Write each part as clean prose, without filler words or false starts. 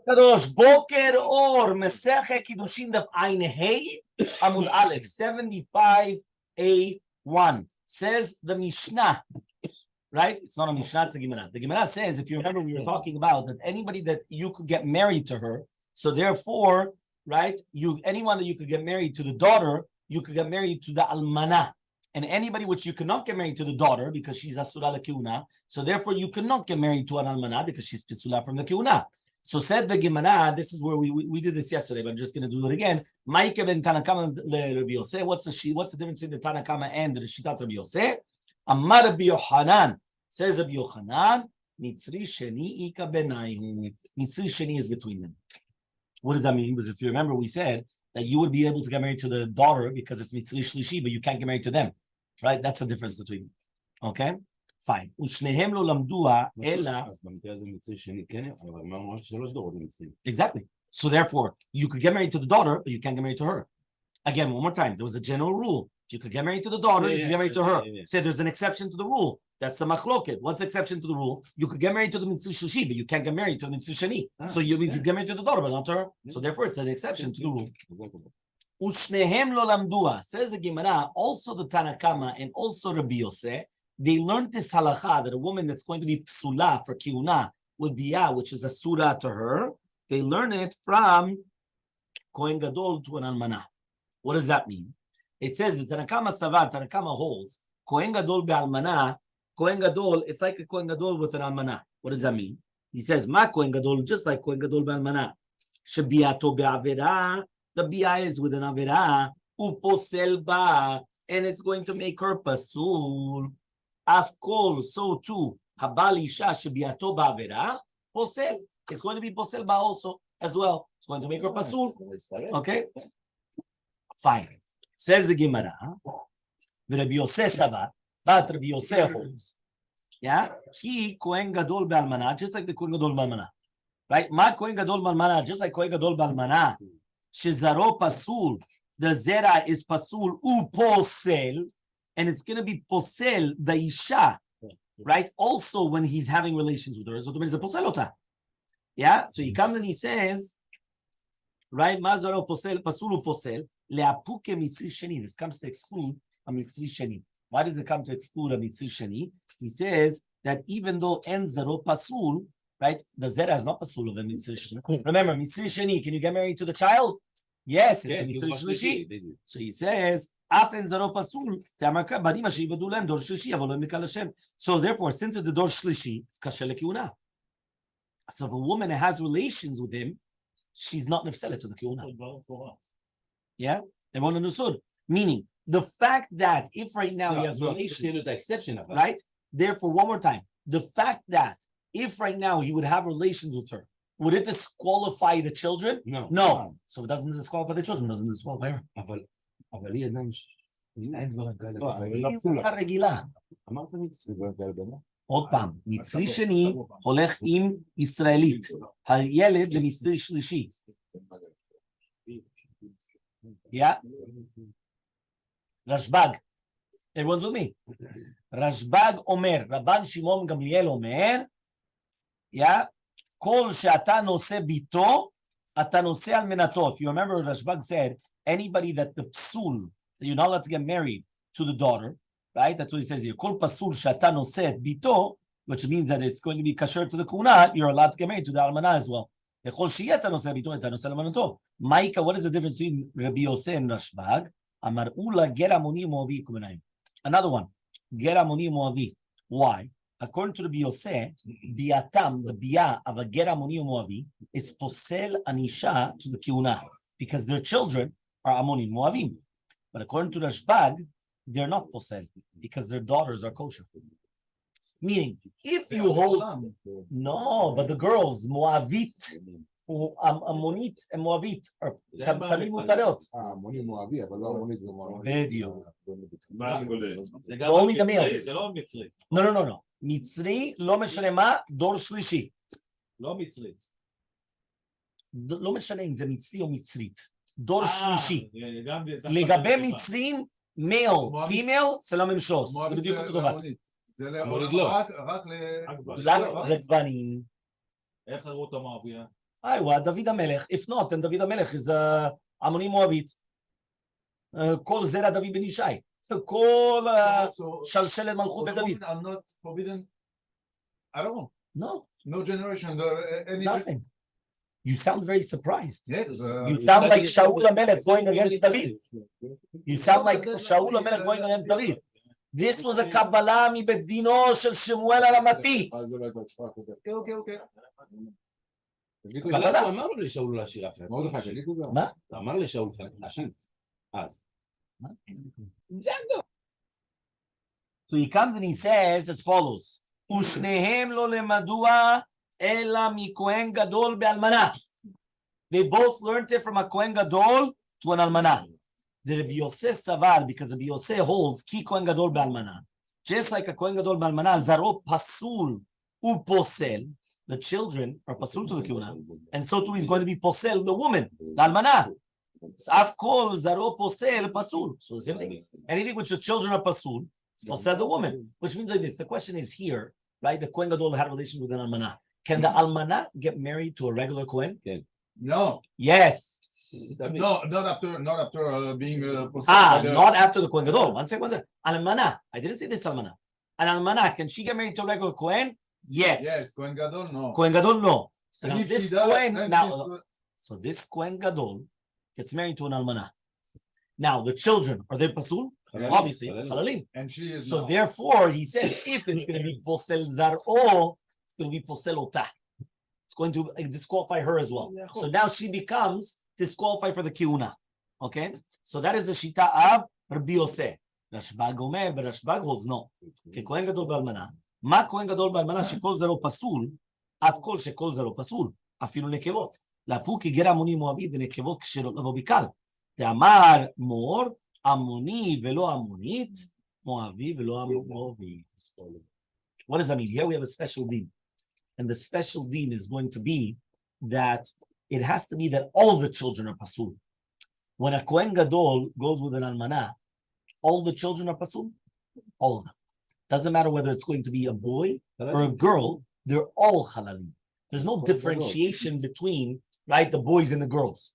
Kadosh Boker Or Masechet Kidushin Daf Ayin Hey Amud Aleph 75a1 says the Mishnah, right? It's not a Mishnah, it's a Gemara. The Gemara says, if you remember, we were talking about that anybody that you could get married to her, so therefore, right, anyone that you could get married to the daughter, you could get married to the Almanah. And anybody which you cannot get married to the daughter because she's Asura la Kiuna, so therefore you cannot get married to an Almanah because she's Pisula from the Kiuna. So said the Gemara, this is where we did this yesterday, but I'm just going to do it again. Ma'ike ben Tanakama le Rabbi Yosef. What's the difference between the Tanakama and the Shitat Rabbi Yosef? Amar Rabbi Yochanan, says Rabbi Yochanan, Mitzri Sheni Ika Benayhu. Mitzri Sheni is between them. What does that mean? Because if you remember, we said that you would be able to get married to the daughter because it's Mitzri Shlishi, but you can't get married to them. Right? That's the difference between them. Okay? Fine. Exactly. So therefore, you could get married to the daughter, but you can't get married to her. Again, one more time. There was a general rule. If you could get married to the daughter, you could get married to her. Say there's an exception to the rule. That's the machloket. What's the exception to the rule? You could get married to the mitzvah shushi, but you can't get married to the mitzvah shani. So you mean you get married to the daughter, but not to her. So therefore, it's an exception to the rule. Ushnehem lo lamdua, says the Gemara, also the Tanakama and also Rabbi Yosef, they learned this halacha that a woman that's going to be psula for kiuna with biyah, which is a surah to her, they learn it from Kohen Gadol to an almanah. What does that mean? It says the Tanakama Savar, Tanakama holds, Kohen Gadol be'almanah, Kohen Gadol, it's like a Kohen Gadol with an almanah. What does that mean? He says, Ma Kohen Gadol, just like Kohen Gadol be'almanah. Shebiyato be'averah, the biyah is with an averah, uposel ba, and it's going to make her pasul. Afkol, so too, habal isha shebiyato ba'averah, posel. It's going to be posel ba also as well. It's going to make her pasul. Okay? Fine. Says the Gemara, Rabbi Yosef Savar, but Rabbi Yosef holds. Yeah? He Kohen Gadol be'almanah, just like the Kohen Gadol be'almanah. Right? Ma Kohen Gadol be'almanah, just like Kohen Gadol be'almanah. Shezaro pasul, the zera is pasul posel, and it's going to be posel the isha, right? Also when he's having relations with her, so it's a poselota. Yeah, so he comes and he says, right? Mazaro posel pasul posel leapuke mitzri sheni. This comes to exclude a mitzri sheni. Why does it come to exclude a mitzri sheni? He says that even though en zaro pasul, right? The zera is not pasul of a mitzri sheni. Remember, mitzri sheni. Can you get married to the child? Yes, it's a mitzri shlishi. So he says, "Afen zaro pasul te'amarka badim asher yivadu lehem dor shlishi avol mikal Hashem." So therefore, since it's a dor shlishi, it's kasher lekiuna. So if a woman has relations with him, she's not nefselet to the kiuna. Yeah, everyone understood. Meaning the fact that if right now he has relations, the exception of right. Therefore, one more time, the fact that if right now he would have relations with her, would it disqualify the children? No. No. So it doesn't disqualify the children, it doesn't disqualify her. עוד פעם, מצרי שני הולך עם ישראלית. הילד זה מצרי שלישי. Yeah? רשב"ג. Everyone's with me. רשב"ג אומר, רבן שמעון גמליאל אומר, yeah? כל שאתה נושא ביתו, אתה נושא על מנתו. If you remember, Rashbag said, anybody that the psul, that you're not allowed to get married to the daughter, right? That's what he says here. כל פסול שאתה נושא את ביתו, which means that it's going to be kasher to the kuna, you're allowed to get married to the almanah as well. וכל שיהיה אתה נושא ביתו, אתה נושא על מנתו. Maika, what is the difference between Rabbi Yosef and Rashbag? אמר אולה גר המוני מואבי כמניים. Another one, גר המוני מואבי. Why? According to the Yosef, biatam, the biyah of a ger amoni Moavi, is posel anisha to the kiuna because their children are amoni Moavim. But according to Rashbag, they're not posel because their daughters are kosher. Meaning, if you hold no, but the girls Moavit, Amonit and Moavit are tamimu mutarot. Only the males. No. מצרי לא משנה מה, דור שלישי. לא מצרית. לא משנה אם זה מצרי או מצרית. דור שלישי. לגבי מצרים, male, female, זה לא ממשוס. זה בדיוק אותו דבר. זה רק לגוונים. David HaMelech. If not, then David HaMelech is Amoni Moavit. Kol Zera David ben Yishai. Kol Shalshelet Malchut David. I'm not forbidden at all. No. No generation. Nothing. You sound very surprised. Yes. You sound like Shaul HaMelech going against David. You sound like Shaul HaMelech going against David. This was a Kabbalah מבית דינו של שמואל הרמתי. אוקיי. אבל הוא אמר לשאול להשאיר אחרת. מה? הוא אמר לשאול להשאיר. אז. So he comes and he says as follows, ושניהם לא למדוע אלא מכהן גדול באלמנה. They both learned it from a Kohen Gadol to an almana. The Rabbi Yosef Savar, because Rabbi Yosef holds ki Kohen Gadol be'almana. Just like a Kohen Gadol be'almana, zaro pasul u posel. The children are pasul to the kiuna, and so too is going to be posel the woman, the almana. Af kol zaro posel pasul. So same thing. Anything which the children are pasul, it's posel the woman. Which means like this. The question is here, right? The Kohen Gadol had a relation with an almana. Can the almana get married to a regular Kohen? No. Yes. No, not after being not after the Kohen Gadol. One second. Almana. I didn't say this almana. An almana, can she get married to a regular Kohen? Yes. Yes. Kohen Gadol, no. Kohen Gadol, no. So now this Kohen, so this Kohen Gadol gets married to an almana. Now the children, are they pasul? Obviously, halalim. And she is so not. therefore, he says, if it's going to be posel zar'o, it's going to be posel ota. It's going to disqualify her as well. So now she becomes disqualified for the kiuna. Okay? So that is the shita of Rabbi Yosef. Rashbag omer, but Rashbag holds no. Kohen Gadol b'almana. Ma Kohen Gadol b'almana shekol zero pasul, af kol shekol zero pasul, afilu nekevot. Lapu ki gera amoni moavid nekevot k'sherot lavo bikal. Te'amar mor amoni velo amonit, moavi velo moavit. What does that mean? Here we have a special deed. And the special deen is going to be that it has to be that all the children are pasul. When a Kohen Gadol goes with an almana, all the children are pasul. All of them. Doesn't matter whether it's going to be a boy or a girl, they're all halalim. There's no differentiation between, right, the boys and the girls.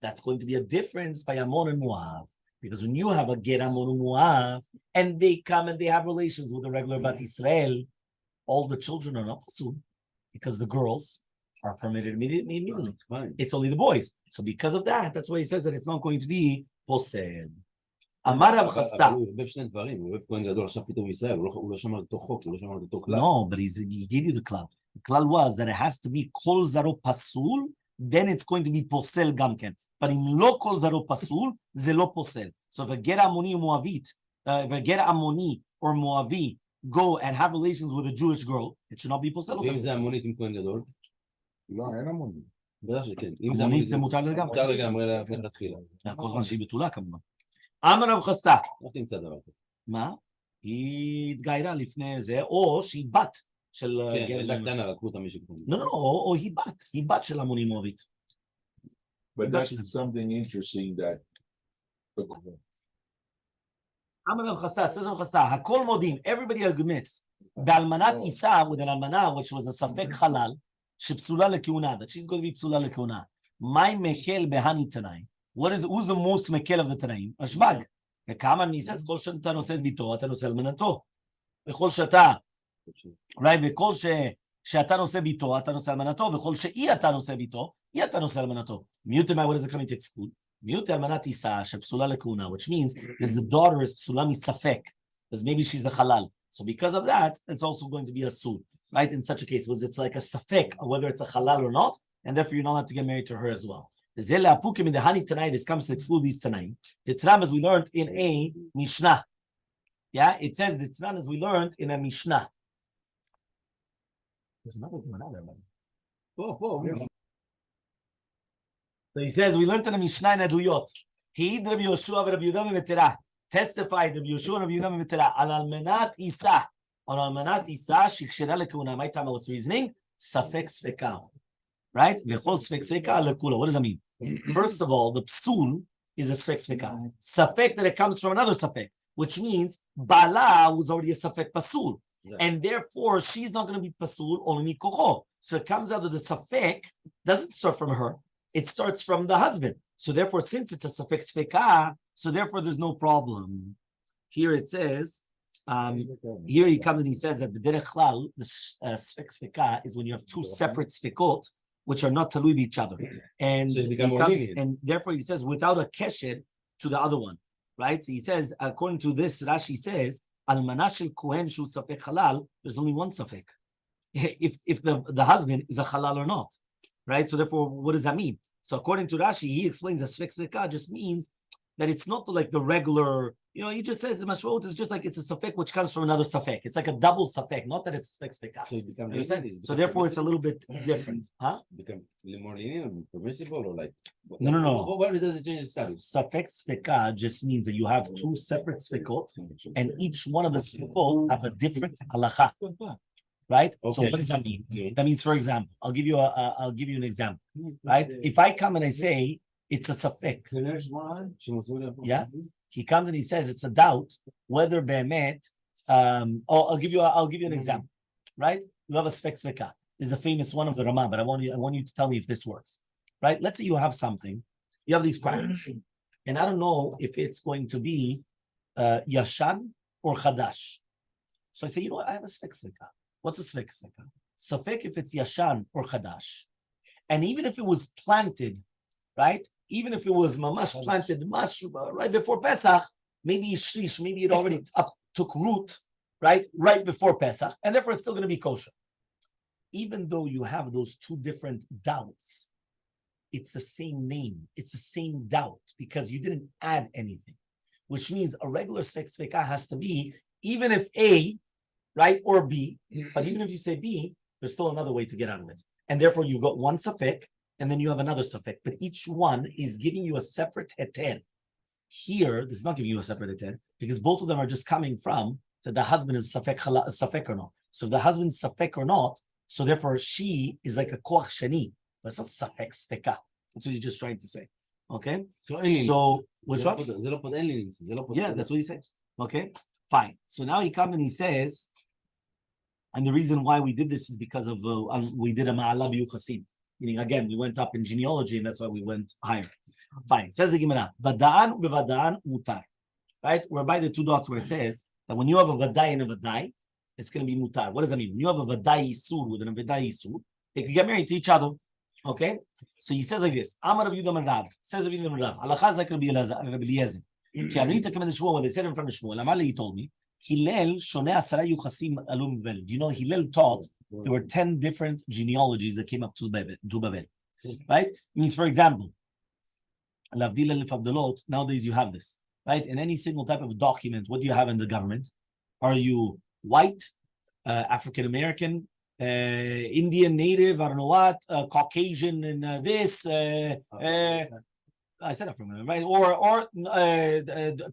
That's going to be a difference by Ammon and Moab. Because when you have a ger Ammon and Moab, and they come and they have relations with the regular Bat Israel, all the children are not pasul. Because the girls are permitted immediately. It's only the boys. So because of that, that's why he says that it's not going to be posel. Amar Rav Chasta. No, but he gave you the klal. The klal was that it has to be kol zaro pasul, then it's going to be posel gamken. But in lo kol zaro pasul, ze lo posel. So if a ger Ammoni or Moavit, if a ger Ammoni or Moavi go and have relations with a Jewish girl, it should not be posel. ואם זה המונית עם כהן גדול? לא, אין המונית. בטח שכן. המונית זה מותר לגמרי. מותר לגמרי להתחילה. כל זמן שהיא בתולה כמובן. אמר רב חסדה. איך תמצא דבר כזה? מה? היא התגיירה לפני זה, או שהיא בת של... כן, הייתה קטנה, לקחו אותה מישהו קטנה. לא, או היא בת של המונים מואבית. But that's something interesting that... אמר רב חסדה, says רב חסדה, הכל מודים, everybody agrees, באלמנת אישה, with an אלמנה, which was a ספק חלל, שפסולה לכהונה, that she's going to be פסולה לכהונה. מה מקל בהני תנאי? who's the most מקל of the תנאים? רשב"ג. וכמה ניסס, כל שאתה נושא את ביתו, אתה נושא אלמנתו. וכל שאתה, וכל שאתה נושא ביתו, אתה נושא אלמנתו, וכל שאי אתה נושא ביתו, אי אתה נושא אלמנתו. מיוטי, what does it come into exclude? מיוטי אלמנת אישה, שפסולה לכהונה, which means that the daughter is פסולה מספק, because maybe she's a halal. So because of that, it's also going to be a sud, right? In such a case, was it's like a safek, whether it's a halal or not, and therefore you're not allowed to get married to her as well. This comes to exclude these tanaim. Titram, as we learned in a Mishnah. Yeah, it says Titram, as we learned in a Mishnah. There's another one out there, man. So he says, we learned in a Mishnah in Aduyot. He Rabbi Yoshua and Rabbi Yehuda Memetera testified Rabbi Yoshua and Rabbi Yehuda Memetera al almenat Isa. On almenat Isa, shikshera lekuna. My time, what's reasoning? Safek sveka. Right? V'chol sfek sveka lekula. What does that mean? First of all, the psul is a sfek sveka. Safek that it comes from another safek, which means Bala was already a safek pasul. And therefore, she's not going to be pasul only mikocho. So it comes out that the safek doesn't start from her. It starts from the husband. So therefore, since it's a safek sfeka, so therefore there's no problem. Here it says, here he comes and he says that the derech klal, the sfek sfeka, is when you have two separate sfekot, which are not talui each other. And, So he comes, and therefore he says, without a keshed to the other one, right? So he says, according to this, Rashi says, Almanah shel kohen shu safek halal, there's only one safek. If the husband is a halal or not, right? So therefore, what does that mean? So according to Rashi, he explains that sfek sfeka just means that it's not like the regular, he just says the mashmot is just like it's a safek which comes from another safek. It's like a double safek, not that it's sfek sfeka. So therefore, it's a little bit different, huh? Become more lenient, permissible, or like No. Why does it change the status? Safek sfeka just means that you have two separate sfekot, and each one of the sfekot have a different halacha. Right? Okay. So what does that mean? That means, for example, I'll give you an example. Right? If I come and I say it's a safek, yeah, he comes and he says it's a doubt whether be'emet. I'll give you an example. Right? You have a sfek sveka. This is a famous one of the Ramah, but I want you to tell me if this works. Right? Let's say you have something. You have these crackers, and I don't know if it's going to be yashan or chadash. So I say, I have a sfek sveka. What's a sfek sveka? Safek if it's yashan or chadash, and even if it was planted, right? Even if it was mamash planted right before Pesach, maybe shlish, maybe it already took root, right before Pesach, and therefore it's still going to be kosher. Even though you have those two different doubts, it's the same name, it's the same doubt because you didn't add anything, which means a regular sfek sveka has to be even if A, right, or B, but even if you say B, there's still another way to get out of it. And therefore you've got one safek, and then you have another safek, but each one is giving you a separate heter. Here, this is not giving you a separate heter, because both of them are just coming from that the husband is safek or not. So if the husband's safek or not, so therefore she is like a koach sheni, but it's not safek sfeka. That's what he's just trying to say. Okay? So which one? Yeah, that's what he says. Okay, fine. So now he comes and he says, and the reason why we did this is because of we did a ma'ala b'yuchasin. Meaning, again, we went up in genealogy, and that's why we went higher. Fine. Says the Gemara, Vada'an u'vada'an mutar. Right? Whereby the two dots where it says that when you have a vadai and a vadai, it's going to be mutar. What does that mean? When you have a vadai yisur with a vadai yisur, they can get married to each other. Okay? So he says like this, Amar Rabbi Yudah Rab, says Rabbi Yudah Rab, Halacha is like Rabbi Eliezer. Ki Arita came in the Shmuel, when they said in front of Shmuel, Elmaleh, he told me, Hillel shoneh asara yuchasim alum Bavel. Do you know Hillel taught there were 10 different genealogies that came up to Bavel, right? It means, for example, Lavdil Elif Abdulot, nowadays you have this, right? In any single type of document, what do you have in the government? Are you white, African American, Indian native, I don't know what, Caucasian, and this, I said African American, right? Or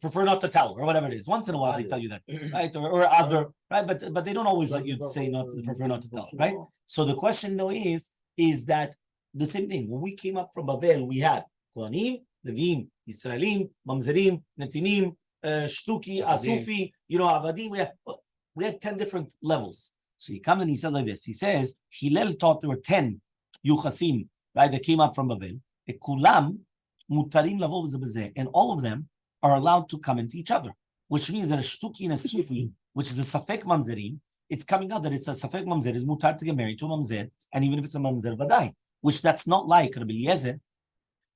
prefer not to tell, or whatever it is. Once in a while they tell you that, right? Or other, right? But they don't always let you say prefer not to tell, right? So the question though is that the same thing. When we came up from Bavel, we had Kohanim, Levim, Yisraelim, Mamzerim, Netinim, Shtuki, Asufi, Avadim. We had 10 different levels. So he comes and he says like this. He says Hillel taught there were 10 Yuchasim, right? That came up from Bavel. Kulam mutarim lavo b'zeh, and all of them are allowed to come into each other, which means that a shtuki and a sufi, which is a safek mamzerim, it's coming out that it's a safek mamzer is mutar to get married to a mamzer, and even if it's a mamzer vadai, which that's not like Rabbi Eliezer.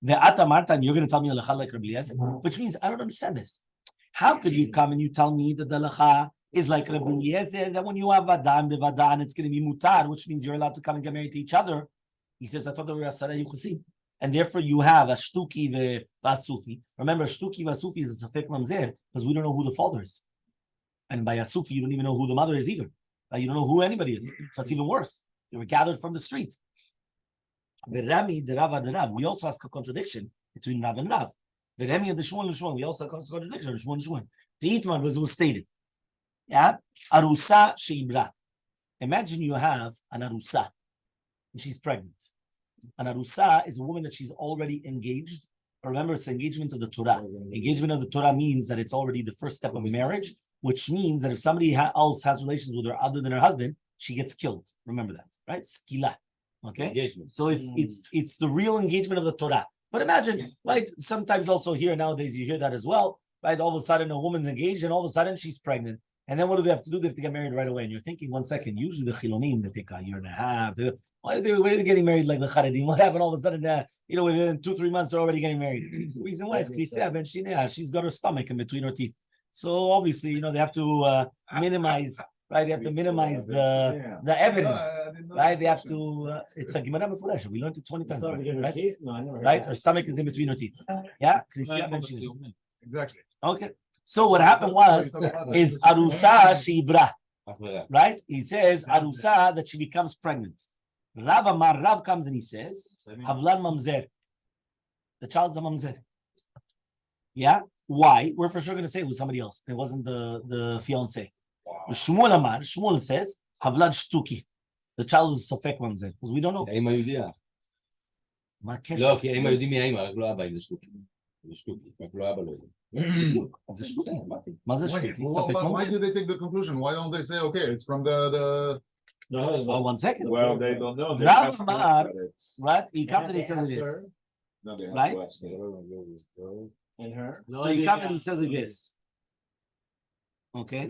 The ata marta, and you're going to tell me halacha like Rabbi Eliezer, which means I don't understand this. How could you come and you tell me that the halacha is like Rabbi Eliezer, that when you have vadan bevadan, it's going to be mutar, which means you're allowed to come and get married to each other? He says, I thought there were asara yuchasim. And therefore, you have a shtuki v'asufi. Remember, shtuki v'asufi is a safek mamzer because we don't know who the father is, and by asufi you don't even know who the mother is either. You don't know who anybody is, so it's even worse. They were gathered from the street. Rami, the Rav, and the Rav. We also ask a contradiction between Rav and Rav. The Rami and the Shmuel and Shmuel. We also ask a contradiction between Shmuel and Shmuel. The Itman was stated. Yeah, arusa sheibra. Imagine you have an arusa, and she's pregnant. An arusa is a woman that she's already engaged. Remember, it's the engagement of the Torah. Engagement of the Torah means that it's already the first step of marriage, which means that if somebody else has relations with her other than her husband, she gets killed. Remember that, right? Skila. Okay, Engagement. so it's the real engagement of the Torah. But imagine, right? Sometimes also here nowadays you hear that as well, right? All of a sudden a woman's engaged, and all of a sudden she's pregnant, and then what do they have to do? They have to get married right away. And you're thinking, 1 second. Usually the Chilonim they take a year and a half. Why are they getting married like the Charedim? What happened all of a sudden? Within 2-3 months they're already getting married. The reason why is she's got her stomach in between her teeth. So obviously, they have to minimize. Right, they have to minimize the evidence. Right, they have to. It's a Gemara Mefurash. We learned it 20 times. Right, her stomach is in between her teeth. Yeah, Exactly. Okay. So what happened is Arusa Shibra. Right, he says Arusa that she becomes pregnant. Rav comes and he says Havlan Mamzer. The child's a Mamzer. Yeah. Why? We're for sure going to say it was somebody else. It wasn't the fiance. Shmuel says, Havlad Shtuki. The child is Sofek Mamzer. Because we don't know. האמא יהודייה. מה הקשר? לא, כי האמא יודעים מי האמא, רק לא אבא, אם זה שטוקי. זה שטוקי, רק לא אבא לא יודעים. זה שטוקי. מה זה שטוקי? ספק Why ממזר. do they take the conclusion? Why don't they say, okay, it's from the... Oh, 1 second. Well, they don't know. Rav Amar, right? He comes and he says this. No, they have Right? to ask her. And her? So he comes and he says this. Okay?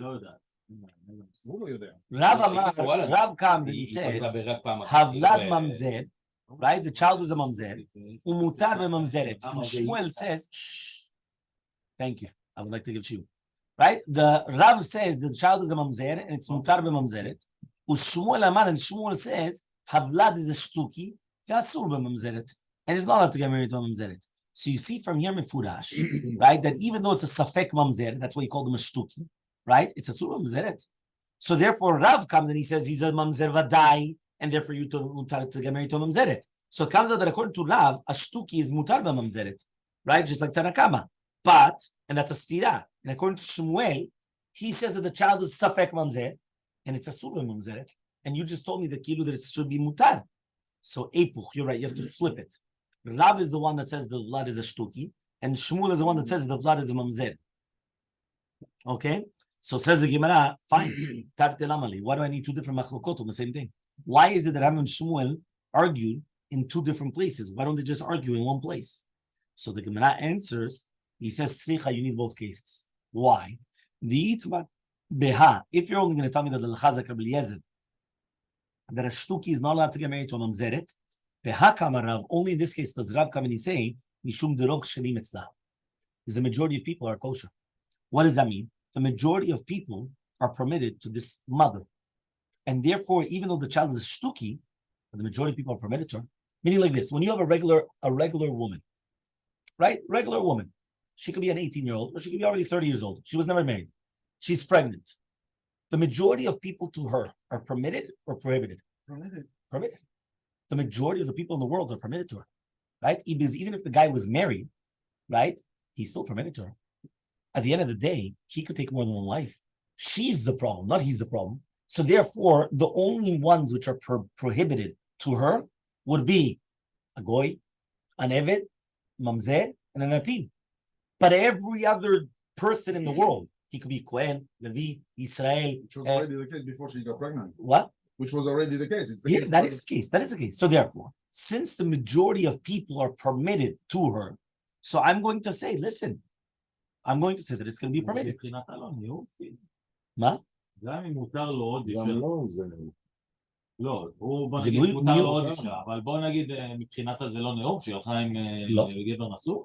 Rav Amar, Rav comes and he says, Havlad Mamzer, right? The child is a Mamzer. Umutar Mamzeret. And Shmuel says, shh. Thank you. I would like to give you. Right? The Rav says the child is a Mamzer and it's Mutar Mamzeret. Ushmuel Amar, and Shmuel says, Havlad is a Shtuki, Vasur Mamzeret. And he's not allowed to get married to a Mamzeret. So you see from here, Mefurash, right? That even though it's a Safek Mamzer, that's why he called him a Shtuki, right? It's a Surah Mamzeret. So therefore, Rav comes and he says he's a Mamzer Vadai, and therefore you to get married to a Mamzeret. So it comes out that according to Rav, a Shtuki is Mutar Mamzeret, right? Just like Tanakama. But, and that's a Stira. And according to Shmuel, he says that the child is Safek Mamzer, and it's a Surah Mamzeret. And you just told me that it should be Mutar. So Epuch, you're right, you have to flip it. Rav is the one that says the vlad is a shtuki, and Shmuel is the one that says the vlad is a mamzer. Okay? So says the Gemara, fine. Tarte lamali. Why do I need 2 different machlokot on the same thing? Why is it that Rav and Shmuel argued in 2 different places? Why don't they just argue in one place? So the Gemara answers, he says, Sricha, you need both cases. Why? If you're only going to tell me that the L'chazak Rabbi Eliezer, that a shtuki is not allowed to get married to a mamzeret, only in this case does Rav come and he say, Mishum derov kshelim etzlah. Because the majority of people are kosher. What does that mean? The majority of people are permitted to this mother. And therefore, even though the child is shtuki, the majority of people are permitted to her. Meaning like this, when you have a regular woman, right? Regular woman. She could be an 18-year-old, or she could be already 30 years old. She was never married. She's pregnant. The majority of people to her are permitted or prohibited? Permitted. The majority of the people in the world are permitted to her, right? Because even if the guy was married, right, he's still permitted to her. At the end of the day, he could take more than one wife. She's the problem, not he's the problem. So therefore, the only ones which are prohibited to her would be a goy, an eved, mamzer, and a natim. But every other person in the world, he could be Kohen, Levi, Israel. Which was already the case before she got pregnant. What? Which was already the case. It's the case that is the case. That is the case. So therefore, since the majority of people are permitted to her, so I'm going to say, listen, I'm going to say that it's going to be permitted. מה? גם אם מותר לו עוד אישה. לא, הוא זה נגיד לא- מותר מי- לו עוד אישה, אבל בוא נגיד מבחינת זה לא נאור, שהיא הלכה עם לא. גבר נשוא.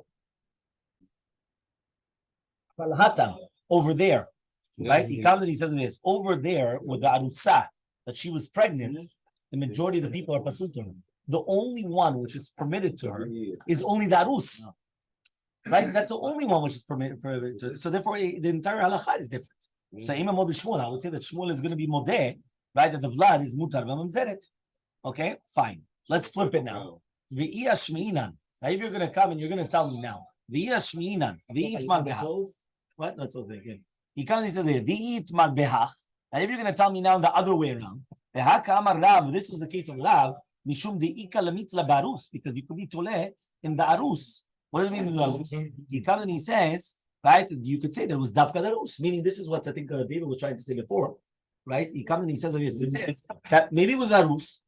Over there, right? He comes and he says this. Over there, with the arusa, that she was pregnant, the majority of the people are pasul to her. The only one which is permitted to her is only the arus. Right? That's the only one which is permitted. So therefore, the entire halacha is different. So Imam Mod Shmuel, I would say that Shmuel is going to be modeh, right? That the vlad is mutar v'mamzeret. Okay, fine. Let's flip it now. V'iyah shmi'inan. Now, if you're going to come and you're going to tell me now, v'iyah shmi'inan, v'iyit mar behach. What? That's okay. Again. He comes and he says, v'iyit mar behach. Now, if you're going to tell me now the other way around, v'haka amar Rav, this was the case of Rav, mishum de'ika lamitla barus, because you could be toleh in the arus. What does it mean in the arus? He comes and he says, right, you could say there was dafka darus, meaning this is what I think David was trying to say before, right? He comes and he says, that maybe it was arus,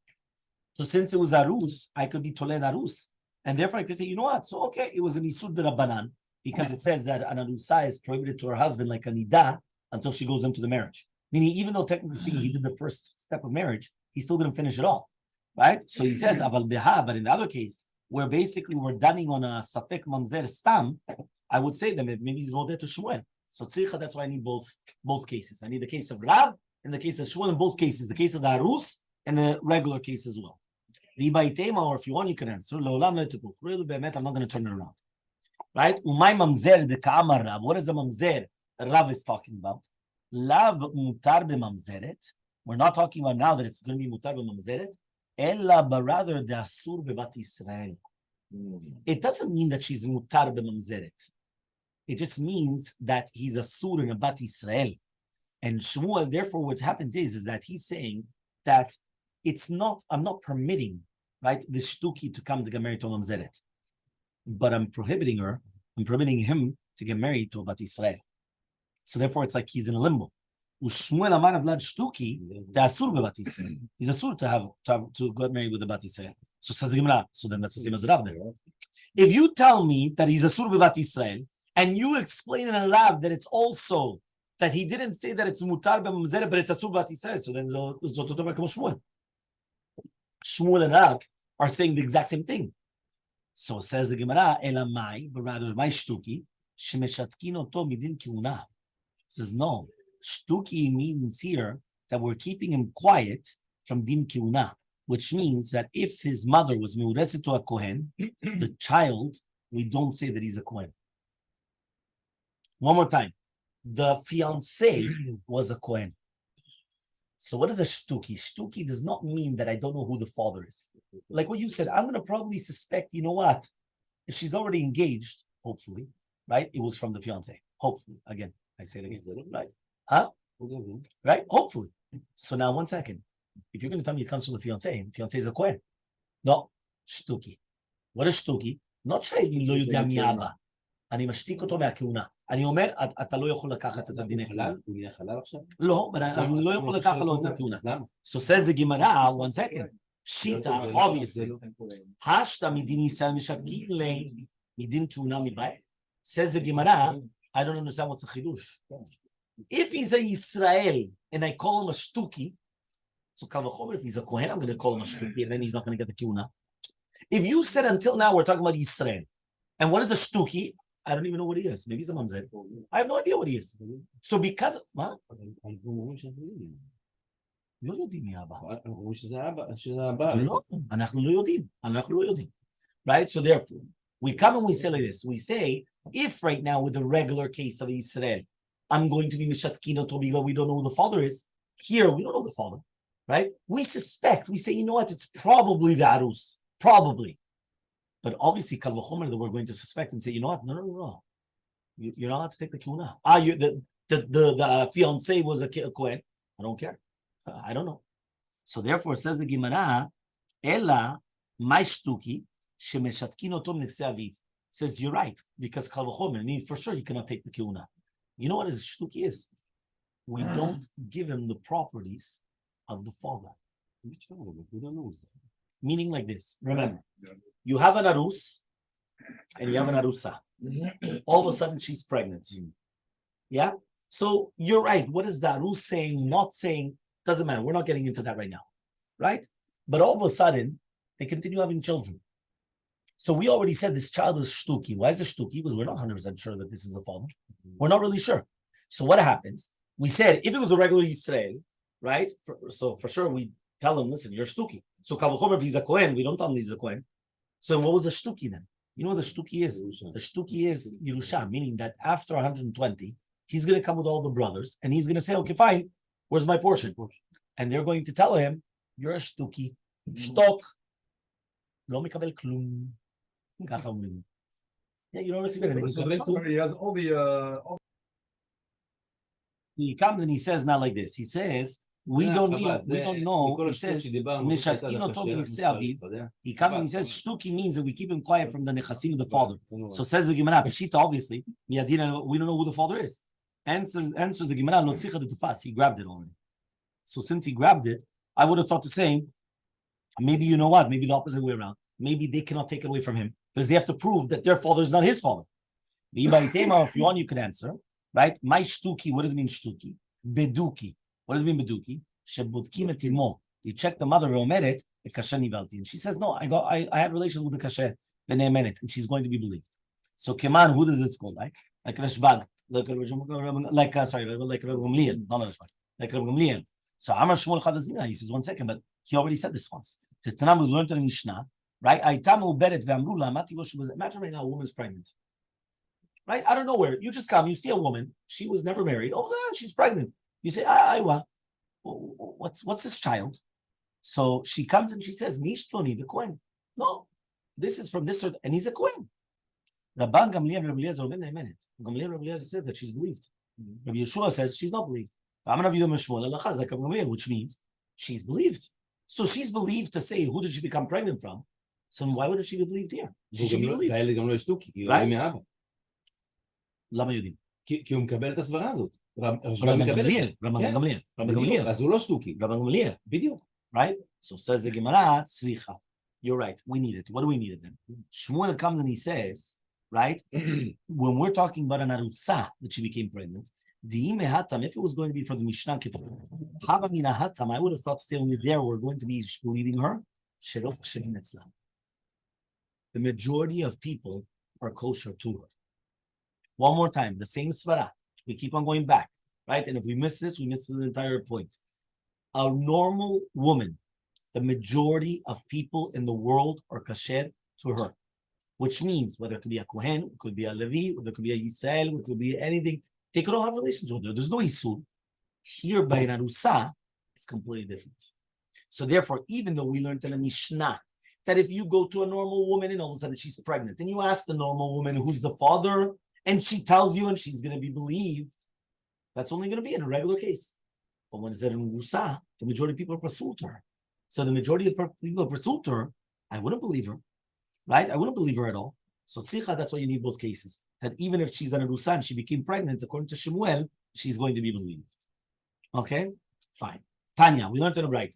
So since it was arus, I could be toled arus. And therefore I could say, you know what? So okay, it was an isur de rabbanan, because it says that an arusa is prohibited to her husband like a nida until she goes into the marriage. Meaning, even though technically speaking, he did the first step of marriage, he still didn't finish it off. Right? So he says, aval beha, but in the other case, where basically we're dunning on a safek mamzer stam, I would say that maybe he's modeh to Shmuel. So tzricha, that's why I need both cases. I need the case of Rab and the case of Shmuel in both cases, the case of the Arus and the regular case as well. Or if you want, you can answer. I'm not going to turn it around. Right? Umay mamzer de ka'amar Rab. What is the mamzer Rav is talking about? Lav mutar b'mamzeret. We're not talking about now that it's going to be mutar b'mamzeret. Ella, but rather the asur bebat Israel. It doesn't mean that she's mutar b'mamzeret. It just means that he's asur in a bat Israel. And Shmuel, therefore, what happens is that he's saying that it's not, I'm not permitting, right, the shtuki to come to get married to a mamzeret. But I'm prohibiting him to get married to a bat Israel. So therefore, it's like he's in a limbo. Shmuel amar vlad shtuki the asur bebat Israel. He's asur to get married with a bat Israel. So says the Gemara. So then that's the same as Rav there. If you tell me that he's asur bebat Israel, and you explain in a Rav that it's also that he didn't say that it's mutar b'mamzeret, but it's asur bebat Israel, so then Shmuel. Shmuel and Rav are saying the exact same thing. So says the Gemara, elamai, but rather my shtuki shemeshatkin oto midin kiuna. Says no, shtuki means here that we're keeping him quiet from din kiuna, which means that if his mother was meureset to a kohen, the child, we don't say that he's a kohen. One more time, the fiancé was a kohen. So what is a shtuki? Shtuki does not mean that I don't know who the father is. Like what you said, I'm going to probably suspect, you know what? If she's already engaged, hopefully, right? It was from the fiancé. Hopefully. Again, I say it again. Right? Huh? Right? Hopefully. So now, 1 second. If you're going to tell me it comes from the fiancé is a kohen. No. Shtuki. What is shtuki? Not שאני לא יודע מי אבא. אני משתיק אותו מהכהונה. אני אומר, אתה לא יכול לקחת את הדיני כהונה. הוא נהיה חלל עכשיו? לא, אני לא יכול לקחת לו את הכהונה. So says the Gemara, 1 second. Shita, obviously. Hashta midin Yisrael mishatkin le midin kehuna mibayit. Says the Gemara, I don't understand what's a chidush. If he's a Yisrael and I call him a shtuki, so kal v'chomer, if he's a kohen, I'm going to call him a shtuki, and then he's not going to get the kehuna. If you said until now we're talking about Yisrael, and what is a shtuki? I don't even know what he is. Maybe he's a mamzer. I have no idea what he is. So because what? לא יודעים מי האבא. אמרו שזה האבא. לא, אנחנו לא יודעים. Right? So therefore, we come and we say like this. We say, if right now with the regular case of Israel, I'm going to be mishatkin oto because we don't know who the father is. Here, we don't know the father. Right? We suspect. We say, you know what? It's probably the arus. Probably. But obviously, kal v'chomer that we're going to suspect and say, you know what? No. You're not allowed to take the kehuna. The fiancé was a kohen. I don't care. I don't know. So therefore, says the Gemara, Ella, my shtuki, shemeshatkin otom nechse aviv. Says, you're right, because kal v'chomer, I mean, for sure you cannot take the kehuna. You know what his shtuki is? We don't give him the properties of the father. Which father? We don't know. Meaning like this. Remember, you have an arus, and you have an arusa. All of a sudden, she's pregnant. Yeah? So you're right. What is the arus saying, not saying? Doesn't matter. We're not getting into that right now, right? But all of a sudden, they continue having children. So we already said this child is shtuki. Why is it shtuki? Because we're not 100% sure that this is a father. We're not really sure. So what happens? We said, if it was a regular Yisrael, right? So for sure, we tell him, listen, you're shtuki. So kal v'chomer, if he's a kohen, we don't tell him he's a kohen. So what was the shtuki then? You know what the shtuki is? The shtuki is Yerusha, meaning that after 120, he's going to come with all the brothers, and he's going to say, okay, fine, where's my portion? And they're going to tell him, you're a shtuki. Shtok. Lo mikabel klum. Yeah, you don't receive anything. So he has all the He comes and he says not like this. He says, we don't know. He says, Mishatkin oto v'nechse aviv. He comes and he says, shtuki means that we keep him quiet from the nechasim of the father. So says the Gemara, Pshita, obviously, we don't know who the father is. Answers the Gemara, Notzicha de Tufas. He grabbed it already. So since he grabbed it, I would have thought the same. Maybe you know what? Maybe the opposite way around. Maybe they cannot take it away from him because they have to prove that their father is not his father. If you want, you can answer, right? My shtuki, what does it mean shtuki? Beduki. What does it mean beduki? Shebudkim et imo. They check the mother, and she says, no, I had relations with the kasher, and she's going to be believed. So Keman, who does this go like? Like Rashbag, like Gamliel, not Rashbag, like Gamliel. So Amar Shmuel Chadazina, he says, 1 second, but he already said this once. Tanam was learned in the Mishnah, right? Imagine right now a woman's pregnant. Right? I don't know where. You just come, you see a woman, she was never married. Oh, she's pregnant. You say, what's this child? So she comes and she says, Mish Ploni, the Kohen. No, this is from this, and he's a Kohen. Rabban Gamliel and Rabbi Eliezer Gamliel and Rabbi Eliezer said that she's believed. Rabbi Yeshua says she's not believed. Which means she's believed. So she's believed to say, who did she become pregnant from? So why wouldn't she be believed here? She should be believed. Right? למה יודעים? כי הוא מקבל את הסברה הזאת. רבן גמליאל. אז הוא לא שטוקי. רבן גמליאל. בדיוק. Right? So says the Gemara, Sricha. You're right. We need it. What do we need it then? Shmuel comes and he says, right? When we're talking about an arusa that she became pregnant, if it was going to be for the Mishnah Ketur, I would have thought to say only there we're going to be believing her. The majority of people are kosher to her. One more time, the same svara. We keep on going back, right? And if we miss this, we miss the entire point. A normal woman, the majority of people in the world are kasher to her, which means whether it could be a Kohen, it could be a Levi, whether it could be a Yisrael, it could be anything, they could all have relations with her. There's no Isur. Here by Narusa, it's completely different. So therefore, even though we learned in a Mishnah that if you go to a normal woman and all of a sudden she's pregnant, and you ask the normal woman who's the father, and she tells you and she's going to be believed, that's only going to be in a regular case. But when it's in Rusa, the majority of people are pursued her. So the majority of people are pursued her, I wouldn't believe her, right? I wouldn't believe her at all. So tzricha, that's why you need both cases. That even if she's an Rusa and she became pregnant, according to Shemuel, she's going to be believed. Okay? Fine. Tanya, we learned in a bright.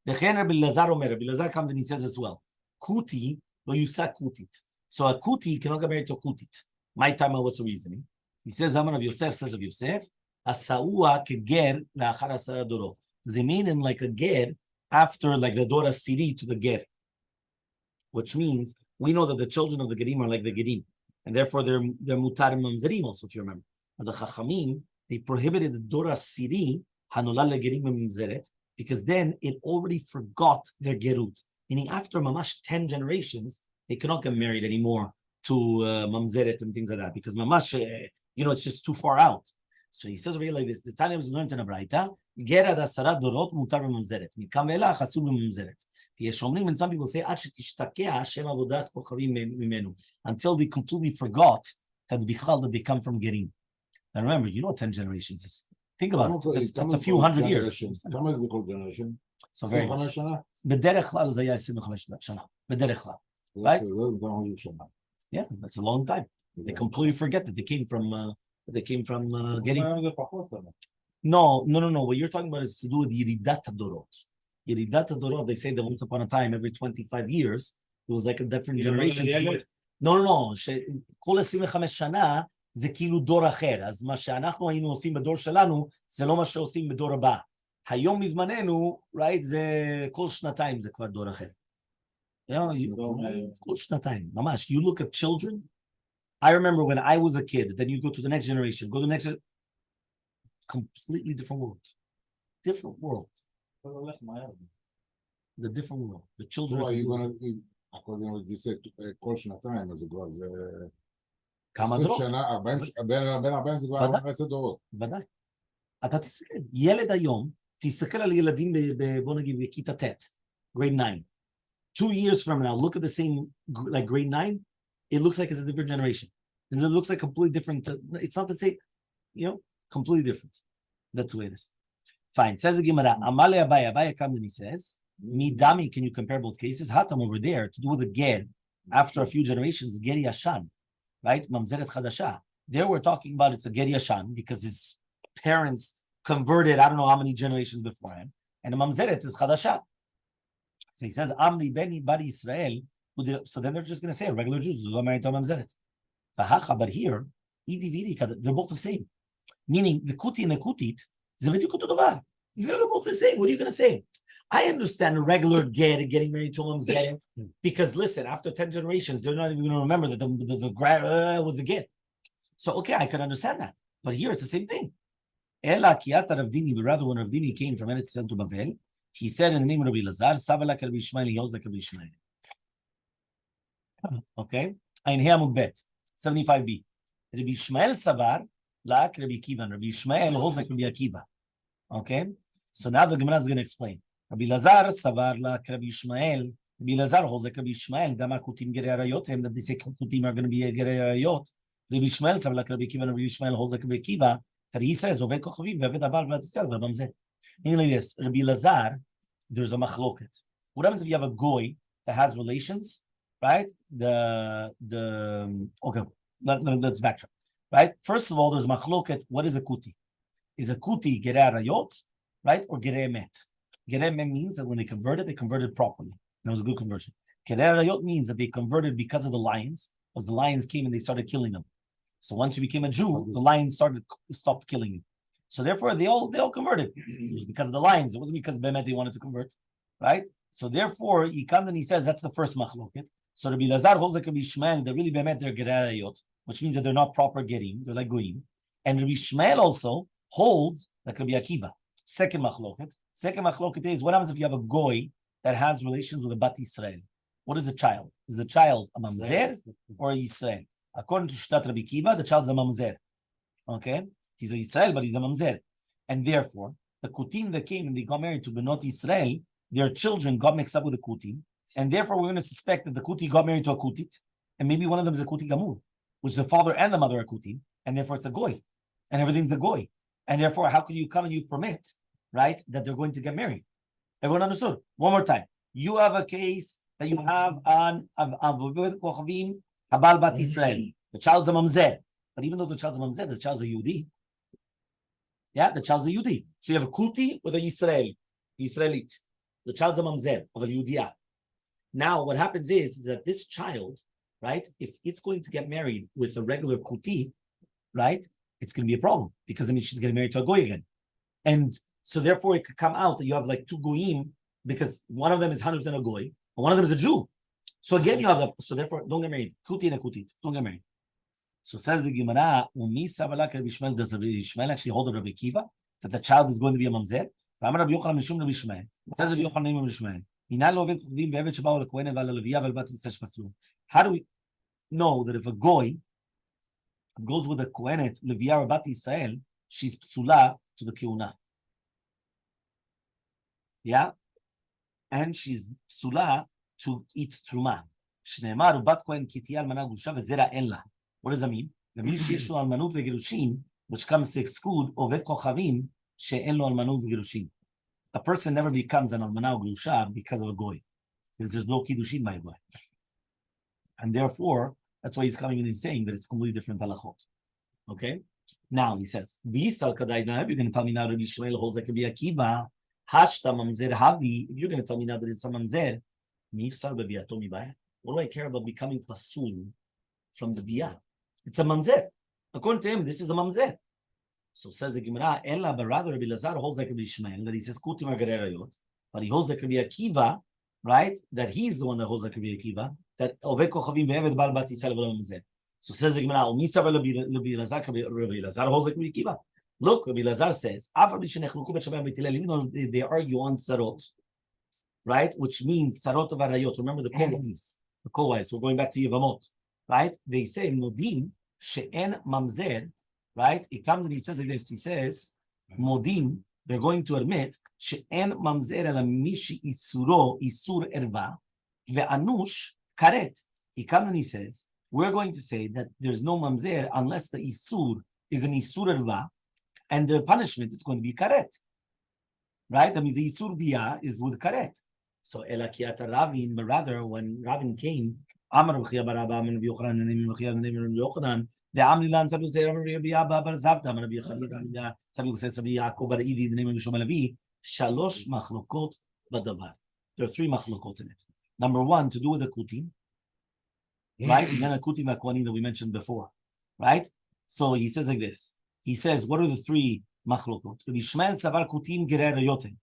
Rabbi Lazar comes and he says as well, Kuti, lo yusa kutit. So a kuti cannot get married to a kutit. My time, what's the reasoning? He says, Zaman of Yosef says of Yosef, Asa'ua keger la'achar asara dorot. They made him like a ger after like the Dora Siri to the ger. Which means we know that the children of the Gerim are like the Gerim. And therefore they're mutar mamzerim also, if you remember. But the Chachamim, they prohibited the Dora Siri, hanolal legerim mamzeret, because then it already forgot their gerut. Meaning after mamash 10 generations, they cannot get married anymore to mamzeret and things like that, because mamash, it's just too far out. So he says really like this, the Tanya was learned in a Braita, Gera da Sarat Dorot mutar mamzeret, Mikam Ela Chasul mamzeret. And some people say, until they completely forgot that Bichal, that they come from Gerim. Now remember, 10 generations is. Think about it. That's a few hundred years. So very B'derech klal זה היה 25 שנה. בדרך כלל. Right? Yeah, that's a long time. They completely forget that they came from getting. No. What you're talking about is to do with Yeridat HaDorot. Yeridat HaDorot, they say that once upon a time, every 25 years, it was like a different generation. No. כל 25 שנה זה כאילו דור אחר. אז מה שאנחנו היינו עושים בדור שלנו, זה לא מה שעושים בדור הבא. היום מזמננו, right, זה כל שנתיים זה כבר דור אחר. כל שנתיים, ממש. You look at children. I remember when I was a kid, then you go to the next generation, go to the next, completely different world. Different world. The different world. The children. So are you going to, according to what you said, כל שנתיים, אז זה כבר, זה... כמה דורות? בין 40 זה כבר 14 דורות. ודאי. אתה תסתכל, ילד היום, תסתכל על ילדים בוא נגיד בכיתה ט', grade 9. 2 years from now, look at the same, like grade 9, it looks like it's a different generation. And it looks like completely different. It's not the same, completely different. That's the way it is. Fine. Says the Gemara, Elmaleh Abaya comes and he says, Midami, can you compare both cases? Hatam over there, to do with the ger, after a few generations, ger yashan, right? Mamzeret chadasha. There we're talking about it's a ger yashan, because his parents converted, I don't know how many generations beforehand. And a mamzeret is chadasha. So he says, Amli Beni Bari Israel. So then they're just going to say regular Jews who are married to a mamzeret. But here, they're both the same. Meaning the kuti and the kutit, they're both the same. What are you going to say? I understand a regular getting married to a mamzeret because listen, after 10 generations, they're not even going to remember that the was a get. So okay, I can understand that. But here it's the same thing. Ela kiyata Ravdini, but rather when Ravdini came from Eretz Yisrael to Bavel, he said in the name of Rabbi Lazar, Savala Rabbi Ishmael, Yozak Rabbi Ishmael. Okay, Ein Hamud Bet 75b. Rabbi Ishmael Savar Lak Rabbi Kiva. Rabbi Ishmael Hozak Rabbi Akiva. Okay, so now the Gemara is going to explain. Rabbi Lazar Savar Lak Rabbi Ishmael. Rabbi Lazar Hozak Rabbi Ishmael. Dama Kutim Gerei Arayot. That they say Kutim are going to be Gerei Arayot. Rabbi Ishmael Savar Lak Rabbi Kiva. Rabbi Ishmael Hozak Rabbi Akiva. That he says Oved Kochavim Ve'Oved Abal V'Atisel V'Bamzeh. Meaning like this, Rabbi Lazar, there's a machloket. What happens if you have a goy that has relations? Right? Okay, let's backtrack. Right? First of all, there's machloket. What is a kuti? Is a kuti gerei arayot, right? Or gerei met? Gerei met means that when they converted properly. And it was a good conversion. Gerei arayot means that they converted because of the lions, because the lions came and they started killing them. So once you became a Jew, the lions stopped killing you. So therefore, they all converted. It was because of the lions. It wasn't because Bemet they wanted to convert, right? So therefore, he comes and he says that's the first machloket. So Rabbi Lazar holds like Rabbi Ishmael, they're really Bemet, they're gerayot, which means that they're not proper gerim, they're like goyim. And Rabbi Ishmael also holds like Rabbi Akiva. Second machloket. Second machloket is what happens if you have a goy that has relations with a bat Israel? What is a child? Is the child a mamzer or a Yisrael? According to Shtat Rabbi Akiva, the child is a mamzer. Okay? He's a Yisrael, but he's a mamzer. And therefore, the kutim that came and they got married to Benot Israel, their children got mixed up with the kutim. And therefore, we're going to suspect that the kuti got married to a kutit. And maybe one of them is a kuti gamur, which the father and the mother are kutim. And therefore, it's a goy. And everything's a goy. And therefore, how can you come and you permit, right, that they're going to get married? Everyone understood? One more time. You have a case that you have on Kochavim Habal Bat Israel. The child's a mamzer. But even though the child's a mamzer, the child's a Yehudi. Yeah, the child's a Yehudi. So you have a kuti with a Yisraelit. The child's a mamzer of a Yehudiya. Now, what happens is that this child, right, if it's going to get married with a regular kuti, right, it's going to be a problem because I mean she's getting married to a goy again, and so therefore it could come out that you have like two goyim because one of them is 100% a goy and one of them is a Jew. So again, you have that. So therefore, don't get married. Kuti and a kutit, don't get married. So says the Gemara, does Rabbi Ishmael actually hold of Rabbi Akiva that the child is going to be a mamzer? Says Rabbi Yochanan Rabbi Ishmael. How do we know that if a goy goes with a kohenet Leviya or Bat Yisrael, she's psula to the kiuna? Yeah, and she's psula to eat truma. Shneimar ubat kohen kitiya almana gusha vezera en la. What does that mean? The mean sheyesh lo almanut vegerushin, which comes to exclude ovet kochavim she'en lo almanut vegerushin. A person never becomes an almana or gusha because of a goy, because there's no Kiddushin by a goy. And therefore, that's why he's coming in and saying that it's completely different halachot. Okay? Now he says, you're going to tell me now Rabbi Ishmael holds like Rabbi Akiva, hashta mamzer havi, if you're going to tell me now that it's a mamzer, what do I care about becoming pasul from the biyah? It's a mamzer. According to him, this is a mamzer. So says the Gemara, Ella, but rather Rabbi Lazar holds like Rabbi Ishmael, that he says kutim agarerayot, but he holds like Rabbi Akiva, right? That he's the one that holds like Rabbi Akiva, that ovek kochavim ve'eved bal bat Yisrael v'lo mamzer. So says the Gemara, Umisav Rabbi Lazar, Rabbi Lazar holds like Rabbi Akiva. Look, Rabbi Lazar says, even though they argue on sarot, right? Which means sarot of arayot. Remember the co-wives. The co-wives. We're going back to Yevamot, right? They say modim she'en mamzer, right? He comes and he says like this. He says modim. They're going to admit she'en mamzer ela mishi isuro isur erva ve'anush karet. He comes and he says we're going to say that there's no mamzer unless the isur is an isur erva, and the punishment is going to be karet. Right? That means the isur biyah is with karet. So elakiata Ravin, but rather when Ravin came, Amar B'chia Barabba, Amar B'Yochanan, and Amar B'chia, and Amar B'Yochanan, the Amlilan Sabu say Amar B'Yabba Bar Zavta, Amar B'Yochanan, Sabu says Sabi Yaakov Bar Idi, the name of Mishom Alavi, Shalosh Machlokot Badavar. There are three machlokot in it. Number one, to do with the kutim, right? And then the kutim akwanim that we mentioned before, right? So he says like this. He says, what are the three machlokot? Rabbi Shmuel savar kutim gerer yotem,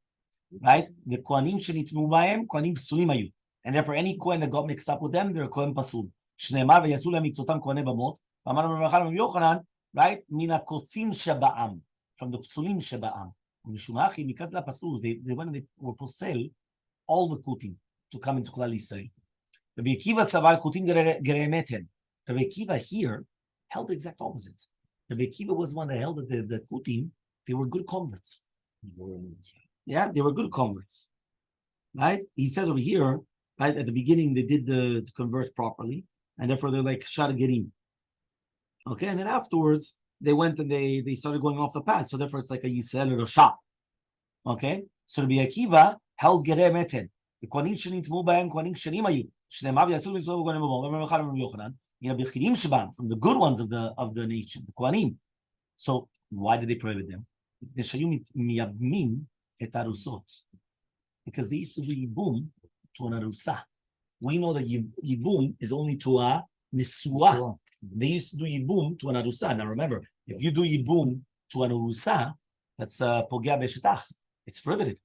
right? The kohanim shenitmu bahem, kohanim psulim ayu. And therefore, any kohen that got mixed up with them, they're a kohen pasul. Shneimar ve'yasu lehem mikzotam kohenei bamot. Amar Rabbi Yochanan, right? Mina kotzim sheba'am, from the psulim sheba'am. Mishumachi, because la pasul, they when they were posel all the kutim to come into Klal Yisrael. Rabbi Akiva savar kutim geremeten. Rabbi Akiva here held the exact opposite. Rabbi Akiva was one that held that the kutim, they were good converts. Yeah, they were good converts. Right? He says over here, right, at the beginning they did to convert properly, and therefore they're like shar gerim. Okay, and then afterwards they went and they started going off the path, so therefore it's like a yisrael or a shah. Okay, so Rabbi Akiva held gerem eten. The kohanim shenitmu b'hem, kohanim shenim ayu. Shneimar v'yasu lehem mikzotam kohenei bamot. Rabbi Yochanan, bechirim shebam, from the good ones of the nation, the kohanim. So why did they prohibit them? Because they used to do yibum to an arusa. We know that yibum is only to a nisua. They used to do yibum to an arusa. Now remember, if you do yibum to an arusa, that's pogea beshetach. It's prohibited,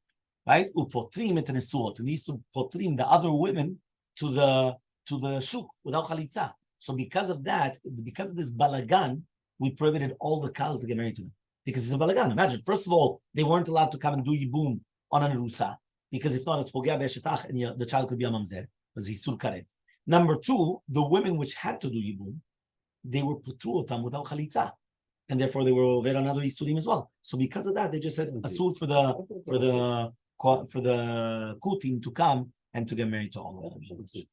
right? Upotrim et nesuot. And they used to potrim the other women to the shuk without chalitza. So because of that, because of this balagan, we prohibited all the kal to get married to them. Because it's a balagan. Imagine, first of all, they weren't allowed to come and do yibum on an arusa, because if not, it's pogea beshetach, and the child could be a mamzer, because he's sur karet. Number two, the women which had to do yibum, they were putru otam without chalitza, and therefore they were over another isurim as well. So because of that, they just said asur for the kutim to come and to get married to all of them.